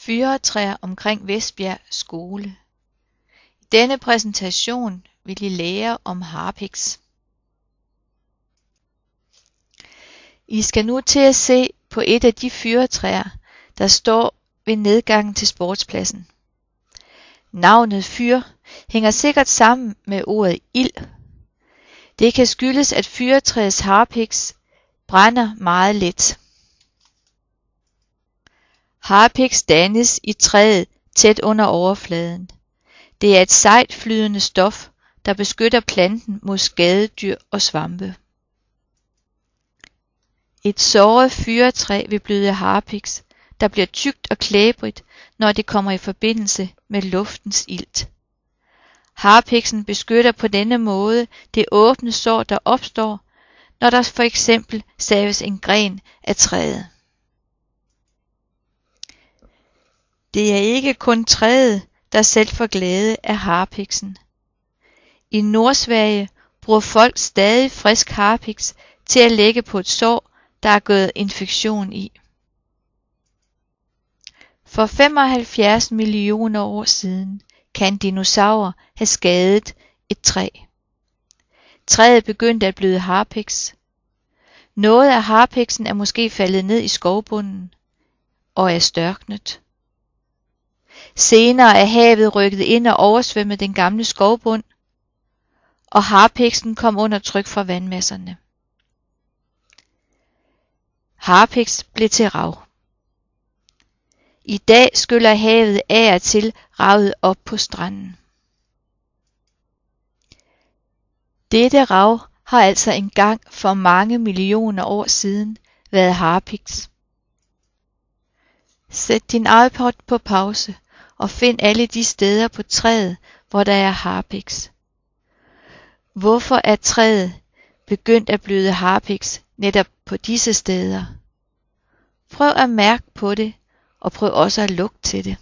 Fyrretræer omkring Vestbjerg Skole. I denne præsentation vil I lære om harpiks. I skal nu til at se på et af de fyrretræer, der står ved nedgangen til sportspladsen. Navnet fyr hænger sikkert sammen med ordet ild. Det kan skyldes, at fyrretræets harpiks brænder meget let. Harpiks dannes i træet tæt under overfladen. Det er et sejt flydende stof, der beskytter planten mod skadedyr og svampe. Et såret fyrretræ vil bløde harpiks, der bliver tykt og klæbrigt, når det kommer i forbindelse med luftens ilt. Harpiksen beskytter på denne måde det åbne sår, der opstår, når der for eksempel saves en gren af træet. Det er ikke kun træet, der selv får glæde af harpiksen. I Nordsverige bruger folk stadig frisk harpiks til at lægge på et sår, der er gået infektion i. For 75 millioner år siden kan en dinosaur have skadet et træ. Træet begyndte at bløde harpiks. Noget af harpiksen er måske faldet ned i skovbunden og er størknet. Senere er havet rykket ind og oversvømmet den gamle skovbund, og harpiksen kom under tryk fra vandmasserne. Harpiks blev til rav. I dag skyller havet af og til ravet op på stranden. Dette rav har altså engang for mange millioner år siden været harpiks. Sæt din iPod på pause og find alle de steder på træet, hvor der er harpiks. Hvorfor er træet begyndt at bløde harpiks netop på disse steder? Prøv at mærke på det, og prøv også at lugte til det.